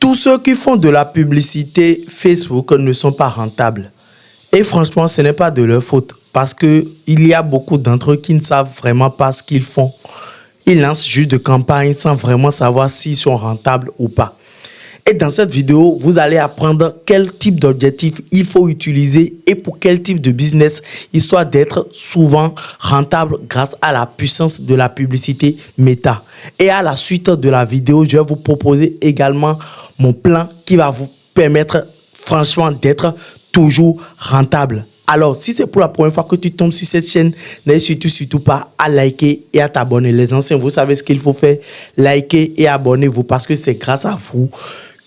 Tous ceux qui font de la publicité Facebook ne sont pas rentables. Et franchement, ce n'est pas de leur faute parce qu'il y a beaucoup d'entre eux qui ne savent vraiment pas ce qu'ils font. Ils lancent juste de campagne sans vraiment savoir s'ils sont rentables ou pas. Et dans cette vidéo, vous allez apprendre quel type d'objectif il faut utiliser et pour quel type de business, histoire d'être souvent rentable grâce à la puissance de la publicité Meta. Et à la suite de la vidéo, je vais vous proposer également mon plan qui va vous permettre franchement d'être toujours rentable. Alors, si c'est pour la première fois que tu tombes sur cette chaîne, n'hésite surtout pas à liker et à t'abonner. Les anciens, vous savez ce qu'il faut faire. Likez et abonnez-vous parce que c'est grâce à vous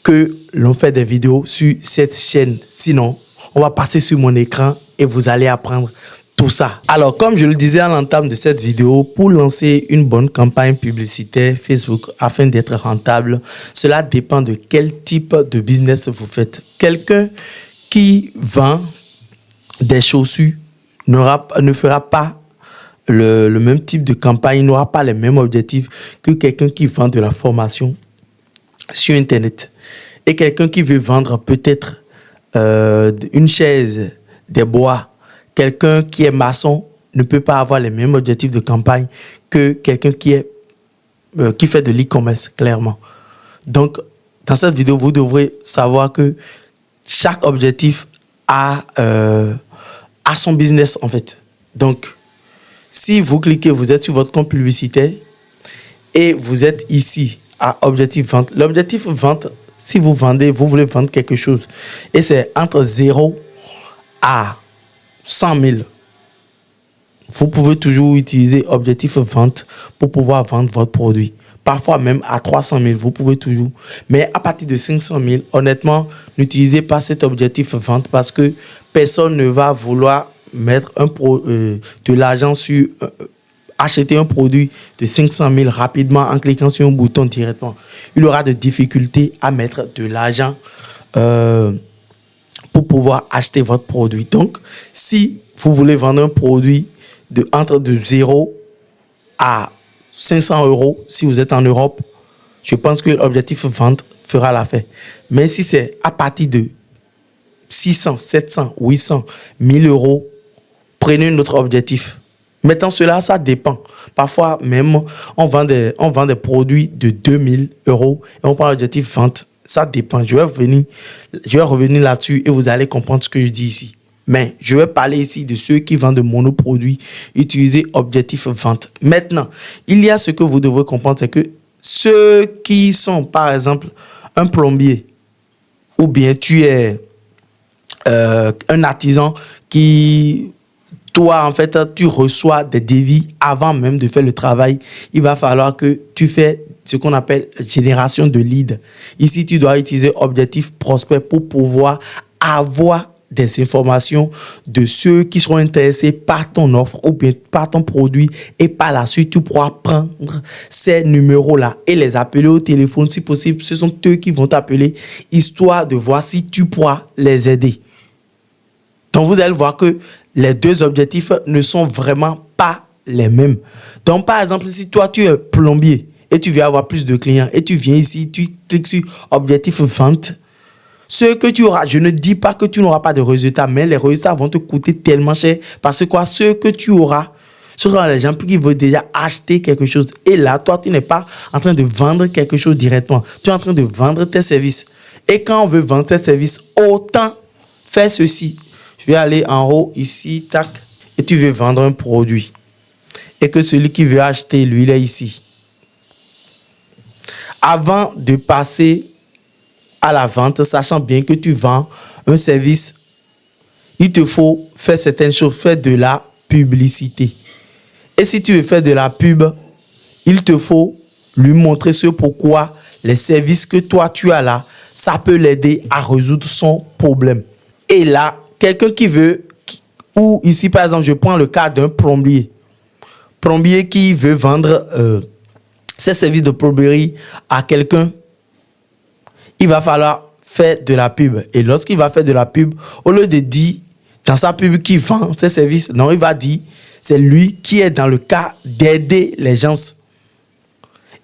que l'on fait des vidéos sur cette chaîne. Sinon, on va passer sur mon écran et vous allez apprendre tout ça. Alors, comme je le disais à l'entame de cette vidéo, pour lancer une bonne campagne publicitaire Facebook afin d'être rentable, cela dépend de quel type de business vous faites. Quelqu'un qui vend des chaussures ne fera pas le même type de campagne, n'aura pas les mêmes objectifs que quelqu'un qui vend de la formation sur Internet. Et quelqu'un qui veut vendre peut-être une chaise, des bois, quelqu'un qui est maçon ne peut pas avoir les mêmes objectifs de campagne que quelqu'un qui fait de l'e-commerce, clairement. Donc, dans cette vidéo, vous devrez savoir que chaque objectif a son business, en fait. Donc, si vous cliquez, vous êtes sur votre compte publicitaire et vous êtes ici à objectif vente. L'objectif vente, si vous vendez, vous voulez vendre quelque chose et c'est entre 0 à 100 000. Vous pouvez toujours utiliser objectif vente pour pouvoir vendre votre produit. Parfois même à 300 000, vous pouvez toujours. Mais à partir de 500 000, honnêtement, n'utilisez pas cet objectif vente parce que personne ne va vouloir mettre de l'argent sur acheter un produit de 500 000 rapidement en cliquant sur un bouton directement. Il aura de difficultés à mettre de l'argent pour pouvoir acheter votre produit. Donc, si vous voulez vendre un produit entre 0 à 500 €, si vous êtes en Europe, je pense que l'objectif vente fera l'affaire. Mais si c'est à partir de 600, 700, 800, 1000 €, prenez un autre objectif. Maintenant, cela, ça dépend. Parfois, même, on vend des produits de 2000 € et on prend l'objectif vente. Ça dépend. Je vais revenir là-dessus et vous allez comprendre ce que je dis ici. Mais je vais parler ici de ceux qui vendent de monoproduits. Utilisez objectif vente. Maintenant, il y a ce que vous devrez comprendre, c'est que ceux qui sont, par exemple, un plombier ou bien tu es un artisan qui... Toi, en fait, tu reçois des devis avant même de faire le travail. Il va falloir que tu fais ce qu'on appelle génération de leads. Ici, tu dois utiliser objectif prospect pour pouvoir avoir des informations de ceux qui seront intéressés par ton offre ou bien par ton produit. Et par la suite, tu pourras prendre ces numéros-là et les appeler au téléphone. Si possible, ce sont eux qui vont t'appeler, histoire de voir si tu pourras les aider. Donc, vous allez voir que les deux objectifs ne sont vraiment pas les mêmes. Donc, par exemple, si toi, tu es plombier et tu veux avoir plus de clients et tu viens ici, tu cliques sur objectif vente, ce que tu auras, je ne dis pas que tu n'auras pas de résultats, mais les résultats vont te coûter tellement cher parce que ce que tu auras, ce sont les gens qui veulent déjà acheter quelque chose. Et là, toi, tu n'es pas en train de vendre quelque chose directement. Tu es en train de vendre tes services. Et quand on veut vendre tes services, autant faire ceci. Je vais aller en haut ici, tac, et tu veux vendre un produit. Et que celui qui veut acheter, lui, il est ici. Avant de passer à la vente, sachant bien que tu vends un service, il te faut faire certaines choses, faire de la publicité. Et si tu veux faire de la pub, il te faut lui montrer ce pourquoi les services que toi tu as là, ça peut l'aider à résoudre son problème. Et là, quelqu'un qui veut, ou ici par exemple, je prends le cas d'un plombier. Plombier qui veut vendre ses services de plomberie à quelqu'un, il va falloir faire de la pub. Et lorsqu'il va faire de la pub, au lieu de dire dans sa pub qu'il vend ses services, non, il va dire c'est lui qui est dans le cas d'aider les gens.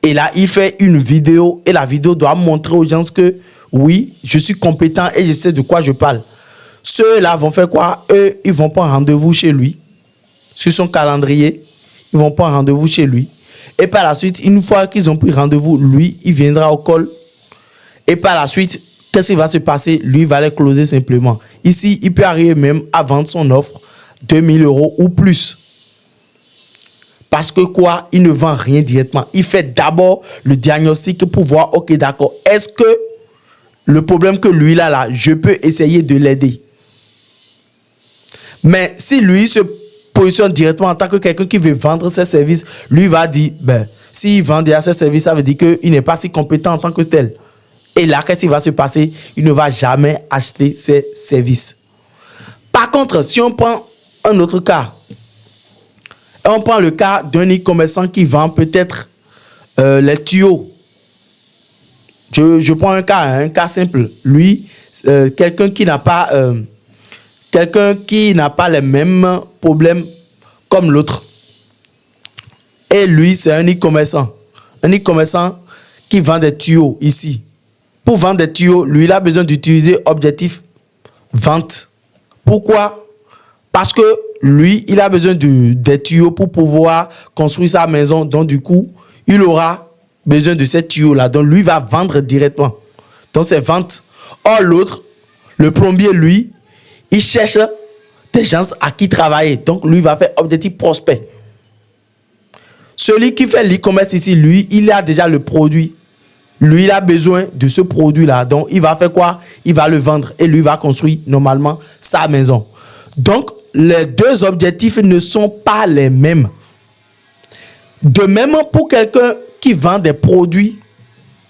Et là, il fait une vidéo et la vidéo doit montrer aux gens que oui, je suis compétent et je sais de quoi je parle. Ceux-là vont faire quoi? Eux, ils vont prendre rendez-vous chez lui, sur son calendrier. Ils vont prendre rendez-vous chez lui. Et par la suite, une fois qu'ils ont pris rendez-vous, lui, il viendra au call. Et par la suite, qu'est-ce qui va se passer? Lui, il va les closer simplement. Ici, il peut arriver même à vendre son offre 2000 € ou plus. Parce que quoi? Il ne vend rien directement. Il fait d'abord le diagnostic pour voir, ok, d'accord, est-ce que le problème que lui il a là, je peux essayer de l'aider. Mais si lui se positionne directement en tant que quelqu'un qui veut vendre ses services, lui va dire, ben, s'il vend déjà ses services, ça veut dire qu'il n'est pas si compétent en tant que tel. Et là, qu'est-ce qui va se passer? Il ne va jamais acheter ses services. Par contre, si on prend un autre cas, on prend le cas d'un e-commerçant qui vend peut-être les tuyaux. Je prends un cas simple. Lui, quelqu'un qui n'a pas les mêmes problèmes comme l'autre. Et lui, c'est un e-commerçant. Un e-commerçant qui vend des tuyaux ici. Pour vendre des tuyaux, lui, il a besoin d'utiliser Objectif Vente. Pourquoi? Parce que lui, il a besoin des tuyaux pour pouvoir construire sa maison. Donc, du coup, il aura besoin de ces tuyaux-là. Donc, lui va vendre directement. Donc, c'est vente. Or, l'autre, le plombier, lui, il cherche des gens à qui travailler. Donc, lui va faire Objectif Prospect. Celui qui fait l'e-commerce ici, lui, il a déjà le produit. Lui, il a besoin de ce produit-là. Donc, il va faire quoi? Il va le vendre et lui va construire normalement sa maison. Donc, les deux objectifs ne sont pas les mêmes. De même, pour quelqu'un qui vend des produits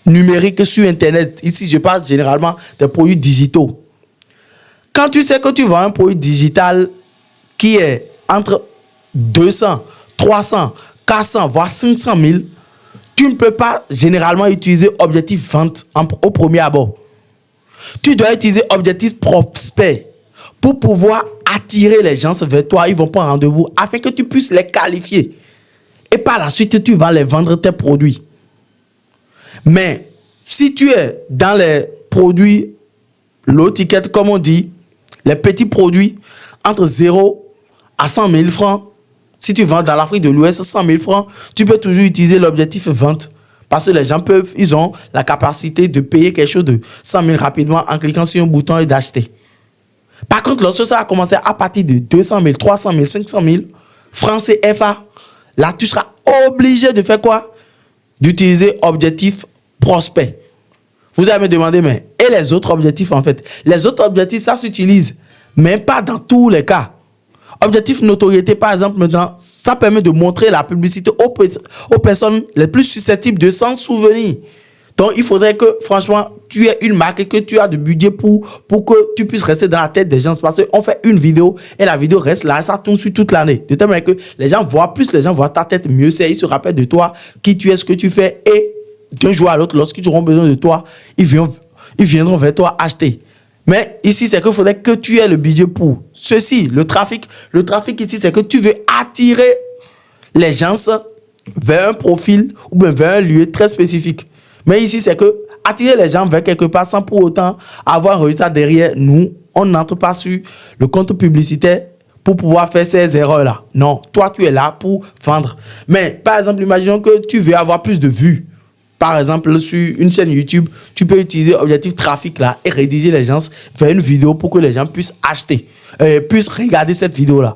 numériques sur Internet, ici, je parle généralement des produits digitaux. Quand tu sais que tu vends un produit digital qui est entre 200, 300, 400, voire 500 000, tu ne peux pas généralement utiliser Objectif Vente au premier abord. Tu dois utiliser Objectif Prospect pour pouvoir attirer les gens vers toi. Ils vont prendre rendez-vous afin que tu puisses les qualifier. Et par la suite, tu vas les vendre tes produits. Mais si tu es dans les produits low ticket, comme on dit, les petits produits entre 0 à 100 000 francs, si tu vends dans l'Afrique de l'Ouest 100 000 francs, tu peux toujours utiliser l'Objectif Vente. Parce que les gens ils ont la capacité de payer quelque chose de 100 000 rapidement en cliquant sur un bouton et d'acheter. Par contre, lorsque ça a commencé à partir de 200 000, 300 000, 500 000 francs CFA, là, tu seras obligé de faire quoi? D'utiliser Objectif Prospect. Vous allez me demander, mais et les autres objectifs en fait? Les autres objectifs, ça s'utilise, mais pas dans tous les cas. Objectif notoriété, par exemple, maintenant, ça permet de montrer la publicité aux personnes les plus susceptibles de s'en souvenir. Donc, il faudrait que, franchement, tu aies une marque et que tu as du budget pour que tu puisses rester dans la tête des gens. Parce qu'on fait une vidéo et la vidéo reste là et ça tourne sur toute l'année. De telle manière que les gens voient, plus les gens voient ta tête, mieux c'est. Ils se rappellent de toi, qui tu es, ce que tu fais. Et d'un jour à l'autre, lorsqu'ils auront besoin de toi, ils viendront vers toi acheter. Mais ici, c'est qu'il faudrait que tu aies le budget pour ceci. Le trafic ici, c'est que tu veux attirer les gens vers un profil ou bien vers un lieu très spécifique. Mais ici, c'est que attirer les gens vers quelque part sans pour autant avoir un résultat derrière. Nous, on n'entre pas sur le compte publicitaire pour pouvoir faire ces erreurs-là. Non, toi, tu es là pour vendre. Mais par exemple, imaginons que tu veux avoir plus de vues. Par exemple, sur une chaîne YouTube, tu peux utiliser Objectif Trafic là et rédiger les gens vers une vidéo pour que les gens puissent acheter, puissent regarder cette vidéo-là.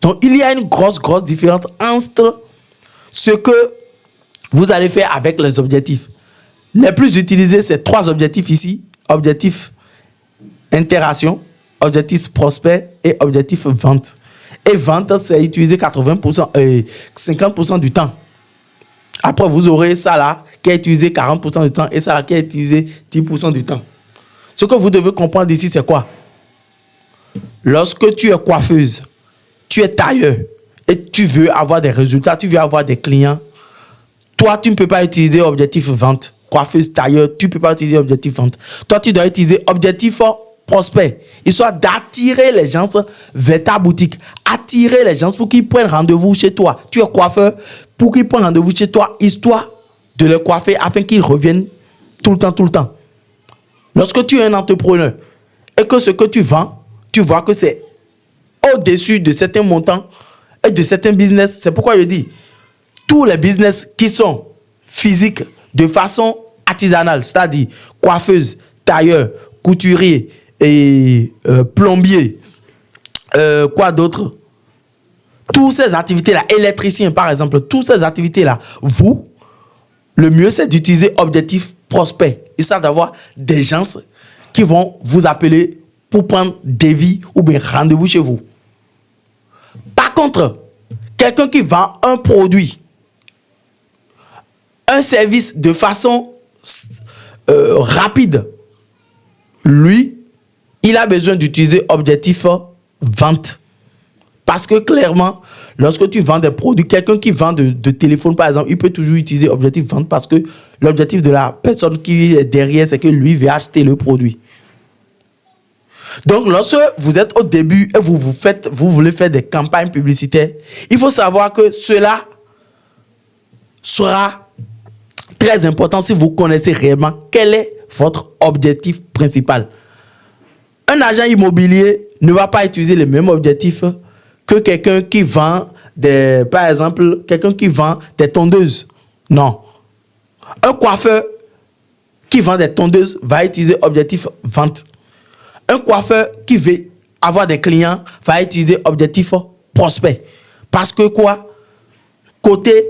Donc, il y a une grosse différence entre ce que vous allez faire avec les objectifs. Les plus utilisés, c'est 3 objectifs ici. Objectif interaction, objectif prospect et objectif vente. Et vente, c'est utilisé 50% du temps. Après, vous aurez ça là qui est utilisé 40% du temps et ça là qui est utilisé 10% du temps. Ce que vous devez comprendre ici, c'est quoi? Lorsque tu es coiffeuse, tu es tailleur et tu veux avoir des résultats, tu veux avoir des clients, toi, tu ne peux pas utiliser Objectif Vente. Coiffeuse, tailleur, tu ne peux pas utiliser Objectif Vente. Toi, tu dois utiliser Objectif Prospect, histoire d'attirer les gens vers ta boutique. Attirer les gens pour qu'ils prennent rendez-vous chez toi. Tu es coiffeur, pour qu'ils prennent rendez-vous chez toi, histoire de les coiffer afin qu'ils reviennent tout le temps. Lorsque tu es un entrepreneur et que ce que tu vends, tu vois que c'est au-dessus de certains montants et de certains business. C'est pourquoi je dis, tous les business qui sont physiques de façon artisanale, c'est-à-dire coiffeuse, tailleur, couturier et plombier, quoi d'autre? Toutes ces activités-là, électricien par exemple, toutes ces activités-là, vous, le mieux c'est d'utiliser Objectif Prospect, histoire d'avoir des gens qui vont vous appeler pour prendre des vies ou bien rendez-vous chez vous. Par contre, quelqu'un qui vend un produit, un service de façon rapide, lui, il a besoin d'utiliser Objectif Vente. Parce que clairement, lorsque tu vends des produits, quelqu'un qui vend de téléphone par exemple, il peut toujours utiliser Objectif Vente parce que l'objectif de la personne qui est derrière, c'est que lui veut acheter le produit. Donc, lorsque vous êtes au début et vous voulez faire des campagnes publicitaires, il faut savoir que cela sera très important si vous connaissez réellement quel est votre objectif principal. Un agent immobilier ne va pas utiliser les mêmes objectifs que quelqu'un qui vend par exemple, quelqu'un qui vend des tondeuses. Non. Un coiffeur qui vend des tondeuses va utiliser Objectif Vente. Un coiffeur qui veut avoir des clients va utiliser Objectif Prospect. Parce que quoi? Côté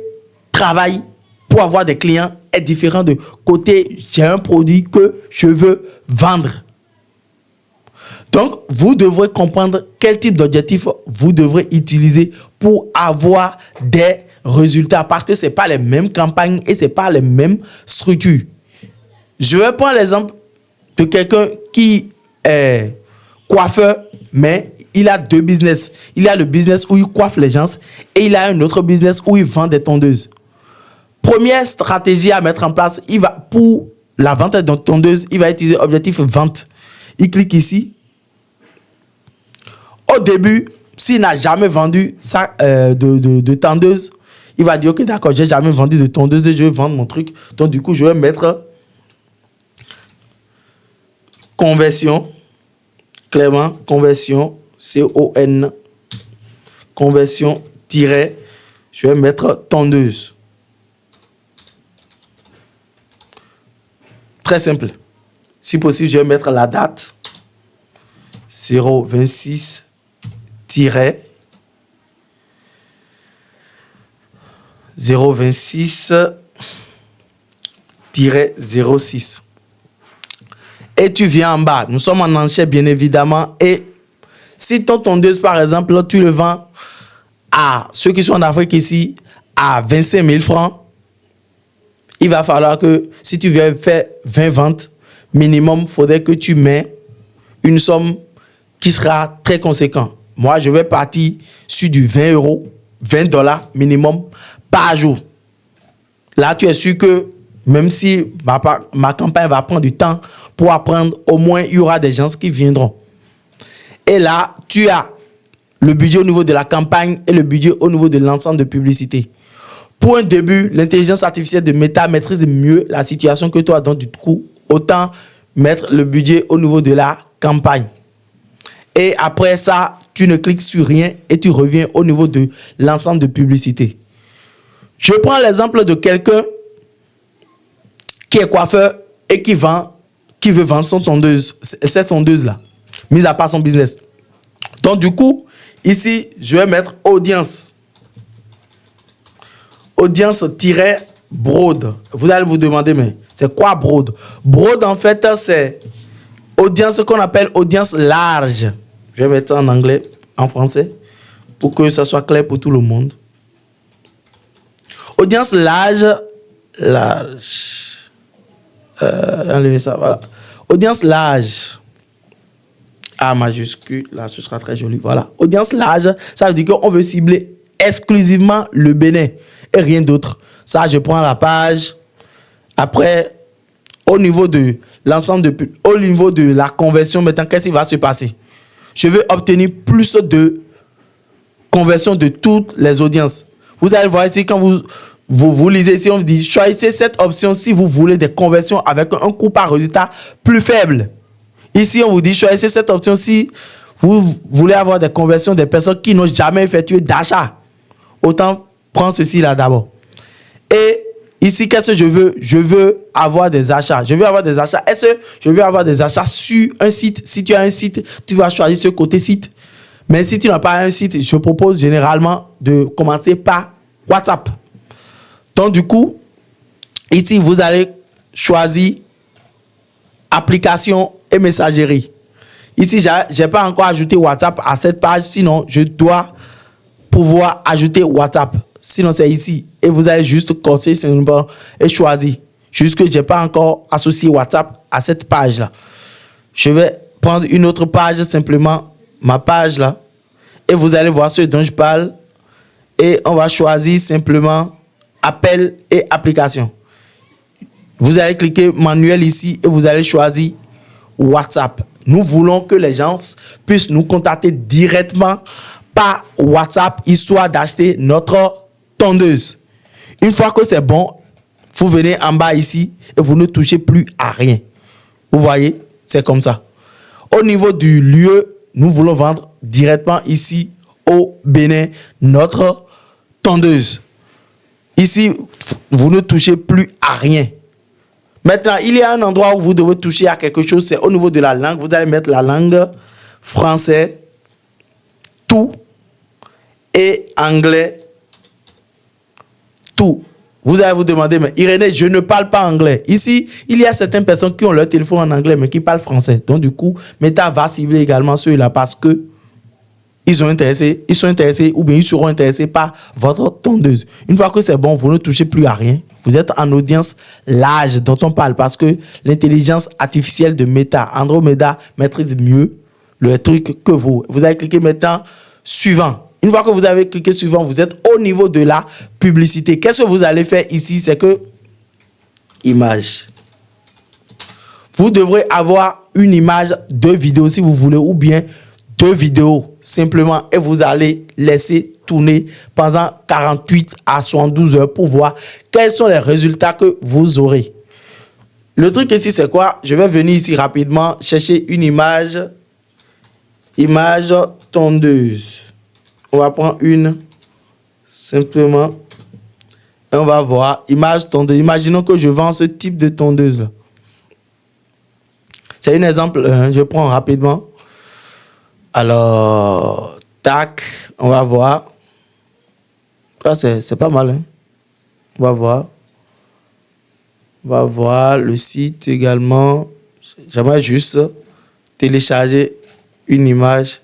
travail, pour avoir des clients, est différent de côté j'ai un produit que je veux vendre. Donc, vous devrez comprendre quel type d'objectif vous devrez utiliser pour avoir des résultats. Parce que ce n'est pas les mêmes campagnes et ce n'est pas les mêmes structures. Je vais prendre l'exemple de quelqu'un qui est coiffeur, mais il a deux business. Il a le business où il coiffe les gens et il a un autre business où il vend des tondeuses. Première stratégie à mettre en place, pour la vente de tondeuses, il va utiliser Objectif Vente. Il clique ici. Au début, s'il n'a jamais vendu ça, de tondeuse, il va dire, ok, d'accord, j'ai jamais vendu de tondeuse, je vais vendre mon truc. Donc, du coup, je vais mettre conversion, clairement, conversion, C-O-N, conversion, tiret, je vais mettre tondeuse. Très simple. Si possible, je vais mettre la date, 026 026 06. Et tu viens en bas. Nous sommes en enchère, bien évidemment. Et si ton tondeuse, par exemple, tu le vends à ceux qui sont en Afrique ici à 25 000 francs, il va falloir que si tu viens faire 20 ventes, minimum, il faudrait que tu mets une somme qui sera très conséquente. Moi, je vais partir sur du 20 euros, 20 $ minimum par jour. Là, tu es sûr que même si ma campagne va prendre du temps pour apprendre, au moins, il y aura des gens qui viendront. Et là, tu as le budget au niveau de la campagne et le budget au niveau de l'ensemble de publicité. Pour un début, l'intelligence artificielle de Meta maîtrise mieux la situation que toi. Donc, du coup, autant mettre le budget au niveau de la campagne. Et après ça, tu ne cliques sur rien et tu reviens au niveau de l'ensemble de publicité. Je prends l'exemple de quelqu'un qui est coiffeur et qui veut vendre son tondeuse, cette tondeuse-là, mis à part son business. Donc, du coup, ici, je vais mettre audience. Audience-broad. Vous allez vous demander, mais c'est quoi broad? Broad, en fait, c'est audience qu'on appelle audience large. Je vais mettre en anglais, en français, pour que ça soit clair pour tout le monde. Audience large. Enlevez ça, voilà. Audience large. A majuscule, là, ce sera très joli. Voilà. Audience large, ça veut dire qu'on veut cibler exclusivement le Bénin et rien d'autre. Ça, je prends la page. Après, au niveau de l'ensemble au niveau de la conversion, maintenant, qu'est-ce qui va se passer? Je veux obtenir plus de conversion de toutes les audiences. Vous allez voir ici, quand vous lisez ici, on vous dit choisissez cette option si vous voulez des conversions avec un coût par résultat plus faible. Ici, on vous dit choisissez cette option si vous voulez avoir des conversions des personnes qui n'ont jamais effectué d'achat. Autant prendre ceci là d'abord. Et ici, qu'est-ce que je veux? Je veux avoir des achats. Je veux avoir des achats. Est-ce que je veux avoir des achats sur un site? Si tu as un site, tu vas choisir ce côté site. Mais si tu n'as pas un site, je propose généralement de commencer par WhatsApp. Donc, du coup, ici, vous allez choisir application et messagerie. Ici, je n'ai pas encore ajouté WhatsApp à cette page, sinon je dois pouvoir ajouter WhatsApp. Sinon, c'est ici. Et vous allez juste cocher simplement et choisir. Juste que je n'ai pas encore associé WhatsApp à cette page-là. Je vais prendre une autre page, simplement ma page là. Et vous allez voir ce dont je parle. Et on va choisir simplement appel et application. Vous allez cliquer manuel ici et vous allez choisir WhatsApp. Nous voulons que les gens puissent nous contacter directement par WhatsApp, histoire d'acheter notre tondeuse. Une fois que c'est bon, vous venez en bas ici et vous ne touchez plus à rien. Vous voyez, c'est comme ça. Au niveau du lieu, nous voulons vendre directement ici au Bénin notre tondeuse. Ici, vous ne touchez plus à rien. Maintenant, il y a un endroit où vous devez toucher à quelque chose, c'est au niveau de la langue. Vous allez mettre la langue français, tout, et anglais, tout. Vous allez vous demander, mais Irénée, je ne parle pas anglais. Ici, il y a certaines personnes qui ont leur téléphone en anglais, mais qui parlent français. Donc, du coup, Meta va cibler également ceux-là parce que ils sont intéressés ou bien ils seront intéressés par votre tondeuse. Une fois que c'est bon, vous ne touchez plus à rien. Vous êtes en audience large dont on parle parce que l'intelligence artificielle de Meta, Andromeda, maîtrise mieux le truc que vous. Vous allez cliquer maintenant suivant. Une fois que vous avez cliqué suivant, vous êtes au niveau de la publicité. Qu'est-ce que vous allez faire ici? C'est que image. Vous devrez avoir une image de vidéo si vous voulez ou bien 2 vidéos simplement et vous allez laisser tourner pendant 48 à 72 heures pour voir quels sont les résultats que vous aurez. Le truc ici, c'est quoi? Je vais venir ici rapidement chercher une image tondeuse. On va prendre une simplement et on va voir image tondeuse. Imaginons que je vends ce type de tondeuse là. C'est un exemple, je prends rapidement. Alors, tac, on va voir. Ça, c'est pas mal. Hein? On va voir. On va voir le site également. J'aimerais juste télécharger une image.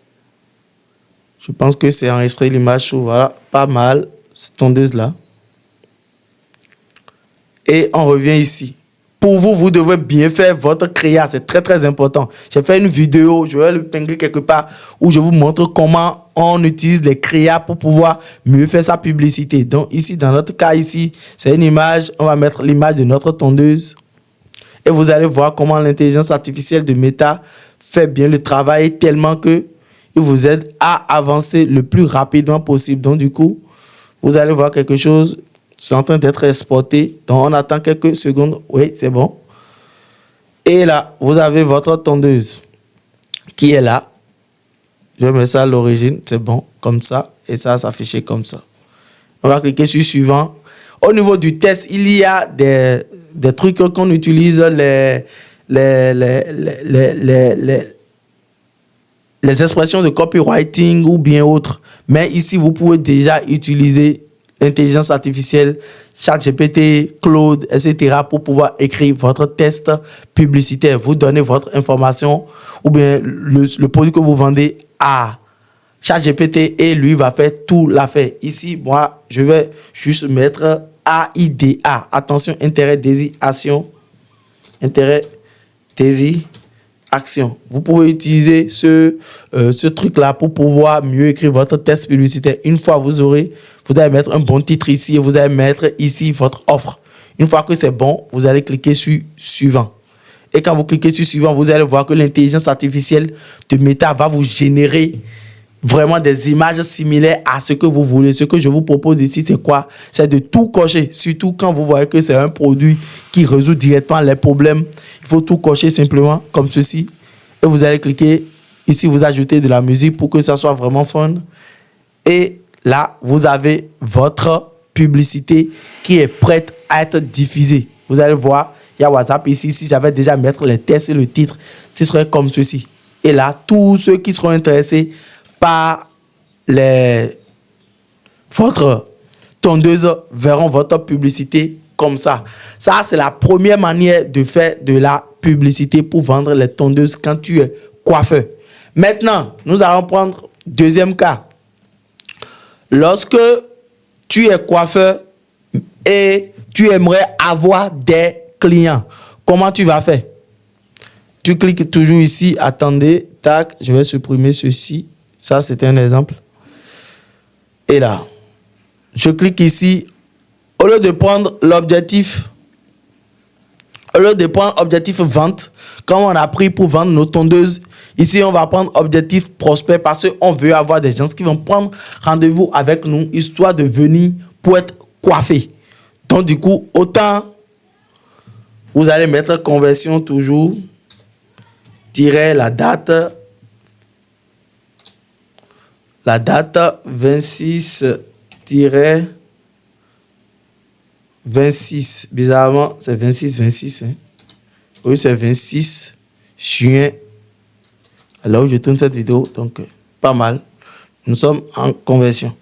Je pense que c'est enregistré l'image. Voilà, pas mal. Cette tondeuse-là. Et on revient ici. Pour vous, vous devez bien faire votre créa. C'est très, très important. J'ai fait une vidéo, je vais le pingler quelque part, où je vous montre comment on utilise les créas pour pouvoir mieux faire sa publicité. Donc ici, dans notre cas ici, c'est une image. On va mettre l'image de notre tondeuse. Et vous allez voir comment l'intelligence artificielle de Meta fait bien le travail tellement que il vous aide à avancer le plus rapidement possible. Donc du coup, vous allez voir quelque chose. C'est en train d'être exporté. Donc, on attend quelques secondes. Oui, c'est bon. Et là, vous avez votre tondeuse qui est là. Je vais mettre ça à l'origine. C'est bon, comme ça. Et ça s'affiche comme ça. On va cliquer sur suivant. Au niveau du test, il y a des trucs qu'on utilise, les expressions de copywriting ou bien autres. Mais ici, vous pouvez déjà utiliser l'intelligence artificielle, ChatGPT, Claude, etc. pour pouvoir écrire votre test publicitaire. Vous donnez votre information ou bien le produit que vous vendez à ChatGPT et lui va faire tout l'affaire. Ici, moi, je vais juste mettre AIDA. Attention, intérêt, désir, action. Intérêt, désir, action. Vous pouvez utiliser ce truc-là pour pouvoir mieux écrire votre test publicitaire. Une fois vous allez mettre un bon titre ici et vous allez mettre ici votre offre. Une fois que c'est bon, vous allez cliquer sur suivant. Et quand vous cliquez sur suivant, vous allez voir que l'intelligence artificielle de Meta va vous générer vraiment des images similaires à ce que vous voulez. Ce que je vous propose ici, c'est quoi? C'est de tout cocher, surtout quand vous voyez que c'est un produit qui résout directement les problèmes. Il faut tout cocher simplement comme ceci. Et vous allez cliquer ici, vous ajoutez de la musique pour que ça soit vraiment fun. Et là, vous avez votre publicité qui est prête à être diffusée. Vous allez voir, il y a WhatsApp ici. Si j'avais déjà à mettre les textes et le titre, ce serait comme ceci. Et là, tous ceux qui seront intéressés par votre tondeuse verront votre publicité comme ça. Ça, c'est la première manière de faire de la publicité pour vendre les tondeuses quand tu es coiffeur. Maintenant, nous allons prendre deuxième cas. Lorsque tu es coiffeur et tu aimerais avoir des clients, comment tu vas faire? Tu cliques toujours ici, attendez, tac, je vais supprimer ceci. Ça, c'est un exemple. Et là, je clique ici. Au lieu de prendre l'objectif, vente, comme on a pris pour vendre nos tondeuses, ici, on va prendre objectif prospect parce qu'on veut avoir des gens qui vont prendre rendez-vous avec nous, histoire de venir pour être coiffés. Donc, du coup, autant, vous allez mettre conversion toujours, tirer la date 26-26, bizarrement, c'est 26-26. Hein? Oui, c'est 26 juin. Alors, je tourne cette vidéo, donc pas mal. Nous sommes en conversion.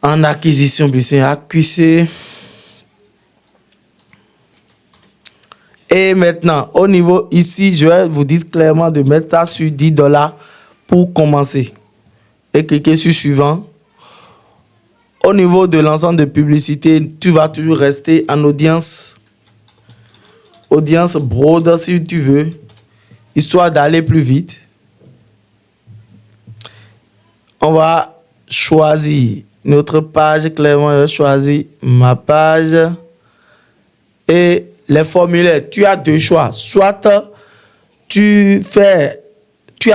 En acquisition, business accusé. Et maintenant, au niveau ici, je vais vous dire clairement de mettre ça sur $10 pour commencer. Et cliquez sur suivant. Au niveau de l'ensemble de publicité, tu vas toujours rester en audience broad si tu veux, histoire d'aller plus vite. On va choisir notre page, clairement, je vais choisir ma page. Et les formulaires, tu as deux choix. Soit tu as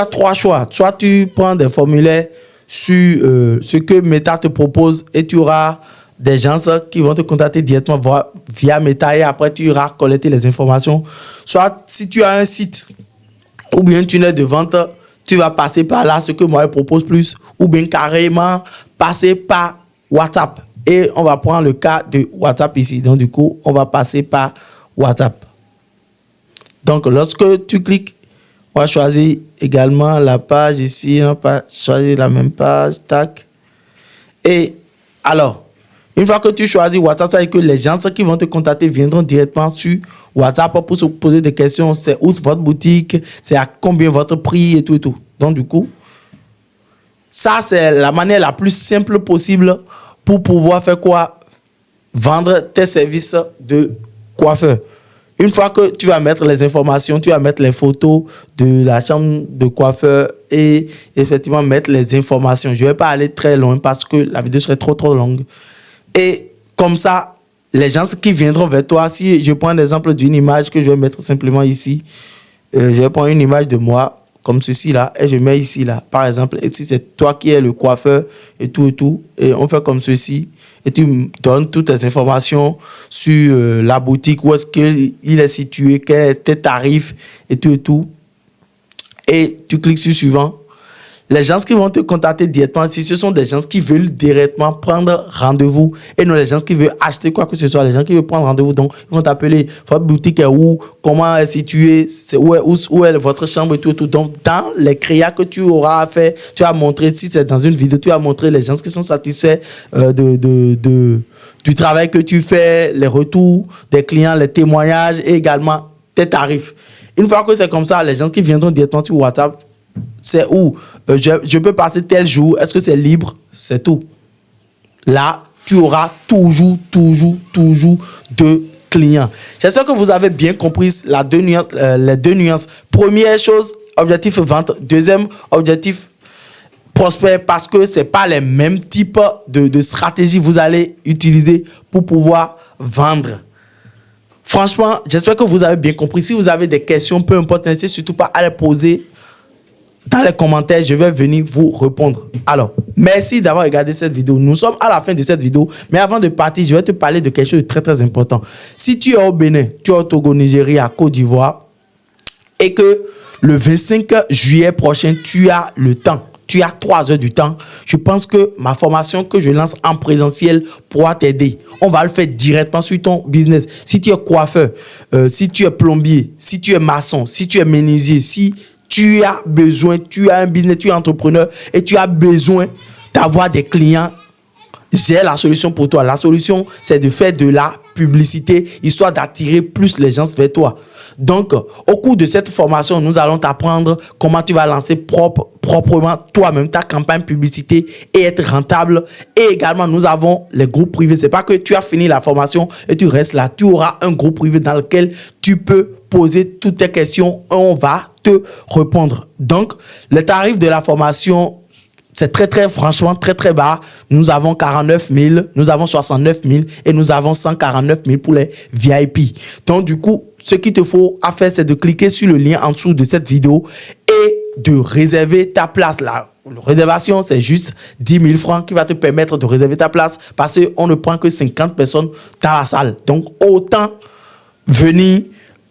trois choix. Soit tu prends des formulaires sur ce que Meta te propose et tu auras des gens qui vont te contacter directement via Meta et après tu iras collecter les informations. Soit si tu as un site ou bien un tunnel de vente, tu vas passer par là, ce que moi je propose plus, ou bien carrément passer par WhatsApp. Et on va prendre le cas de WhatsApp ici. Donc du coup, on va passer par WhatsApp. Donc lorsque tu cliques, on va choisir également la page ici. On va choisir la même page. Tac. Et alors, une fois que tu choisis WhatsApp, ça veut dire que les gens qui vont te contacter viendront directement sur WhatsApp pour se poser des questions. C'est où votre boutique? C'est à combien votre prix et tout et tout. Donc du coup, ça c'est la manière la plus simple possible pour pouvoir faire quoi? Vendre tes services de coiffeur. Une fois que tu vas mettre les informations, tu vas mettre les photos de la chambre de coiffeur et effectivement mettre les informations. Je ne vais pas aller très loin parce que la vidéo serait trop longue. Et comme ça, les gens qui viendront vers toi, si je prends l'exemple d'une image que je vais mettre simplement ici, je vais prendre une image de moi comme ceci là et je mets ici là. Par exemple, et si c'est toi qui es le coiffeur et tout, et on fait comme ceci. Et tu me donnes toutes les informations sur la boutique, où est-ce qu'il est situé, quels sont tes tarifs et tout. Et tu cliques sur suivant. Les gens qui vont te contacter directement, si ce sont des gens qui veulent directement prendre rendez-vous et non les gens qui veulent acheter quoi que ce soit, les gens qui veulent prendre rendez-vous, donc ils vont t'appeler, votre boutique est où, comment est située, où est votre chambre et tout. Donc dans les créas que tu auras fait, tu as montré, si c'est dans une vidéo, tu as montré les gens qui sont satisfaits du travail que tu fais, les retours des clients, les témoignages et également tes tarifs. Une fois que c'est comme ça, les gens qui viendront directement sur WhatsApp, c'est où je peux passer tel jour, est-ce que c'est libre? C'est tout. Là, tu auras toujours de clients. J'espère que vous avez bien compris les deux nuances. Première chose, objectif vente. Deuxième, objectif prospect, parce que ce n'est pas les mêmes types de stratégies que vous allez utiliser pour pouvoir vendre. Franchement, j'espère que vous avez bien compris. Si vous avez des questions, peu importe, n'hésitez surtout pas à les poser dans les commentaires, je vais venir vous répondre. Alors, merci d'avoir regardé cette vidéo. Nous sommes à la fin de cette vidéo. Mais avant de partir, je vais te parler de quelque chose de très, très important. Si tu es au Bénin, tu es au Togo, Nigeria, Côte d'Ivoire, et que le 25 juillet prochain, tu as le temps, tu as 3 heures du temps, je pense que ma formation que je lance en présentiel pourra t'aider. On va le faire directement sur ton business. Si tu es coiffeur, si tu es plombier, si tu es maçon, si tu es menuisier, si tu as besoin, tu as un business, tu es entrepreneur et tu as besoin d'avoir des clients, j'ai la solution pour toi. La solution, c'est de faire de la publicité, histoire d'attirer plus les gens vers toi. Donc, au cours de cette formation, nous allons t'apprendre comment tu vas lancer proprement toi-même ta campagne publicité et être rentable. Et également, nous avons les groupes privés. C'est pas que tu as fini la formation et tu restes là. Tu auras un groupe privé dans lequel tu peux poser toutes tes questions et on va te répondre. Donc, le tarif de la formation, c'est franchement très bas. Nous avons 49 000, nous avons 69 000 et nous avons 149 000 pour les VIP. Donc, du coup, ce qu'il te faut à faire, c'est de cliquer sur le lien en dessous de cette vidéo et de réserver ta place. La réservation, c'est juste 10 000 francs qui va te permettre de réserver ta place parce qu'on ne prend que 50 personnes dans la salle. Donc, autant venir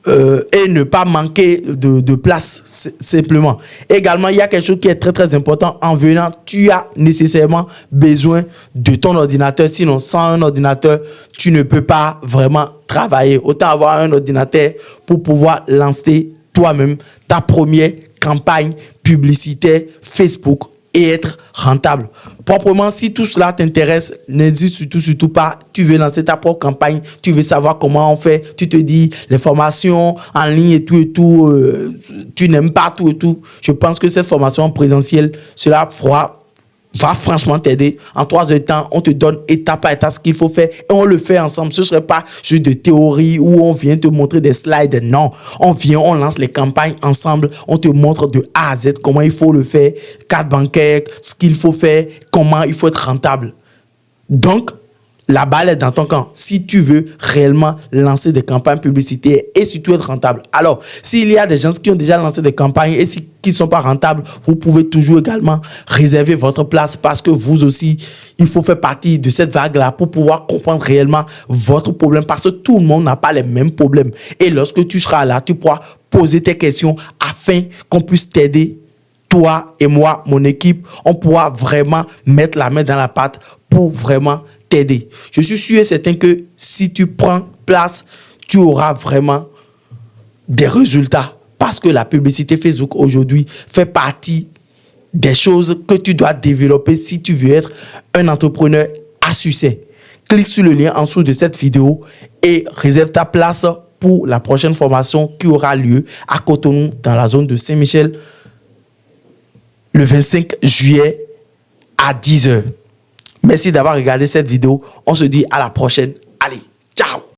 et ne pas manquer de place simplement. Également, il y a quelque chose qui est très important. En venant, tu as nécessairement besoin de ton ordinateur. Sinon, sans un ordinateur, tu ne peux pas vraiment travailler. Autant avoir un ordinateur pour pouvoir lancer toi-même ta première campagne publicitaire Facebook et être rentable. Proprement, si tout cela t'intéresse, n'hésite surtout pas. Tu veux lancer ta propre campagne, tu veux savoir comment on fait, tu te dis les formations en ligne et tout, tu n'aimes pas tout et tout. Je pense que cette formation en présentiel, cela va franchement t'aider. En 3 heures de temps, on te donne étape par étape ce qu'il faut faire et on le fait ensemble. Ce ne serait pas juste de théorie où on vient te montrer des slides. Non, on lance les campagnes ensemble. On te montre de A à Z comment il faut le faire, carte bancaire, ce qu'il faut faire, comment il faut être rentable. Donc, la balle est dans ton camp. Si tu veux réellement lancer des campagnes publicitaires et surtout être rentable. Alors, s'il y a des gens qui ont déjà lancé des campagnes et qui ne sont pas rentables, vous pouvez toujours également réserver votre place parce que vous aussi, il faut faire partie de cette vague-là pour pouvoir comprendre réellement votre problème parce que tout le monde n'a pas les mêmes problèmes. Et lorsque tu seras là, tu pourras poser tes questions afin qu'on puisse t'aider. Toi et moi, mon équipe, on pourra vraiment mettre la main dans la pâte pour vraiment t'aider. Je suis sûr et certain que si tu prends place, tu auras vraiment des résultats parce que la publicité Facebook aujourd'hui fait partie des choses que tu dois développer si tu veux être un entrepreneur à succès. Clique sur le lien en dessous de cette vidéo et réserve ta place pour la prochaine formation qui aura lieu à Cotonou dans la zone de Saint-Michel le 25 juillet à 10 h. Merci d'avoir regardé cette vidéo. On se dit à la prochaine.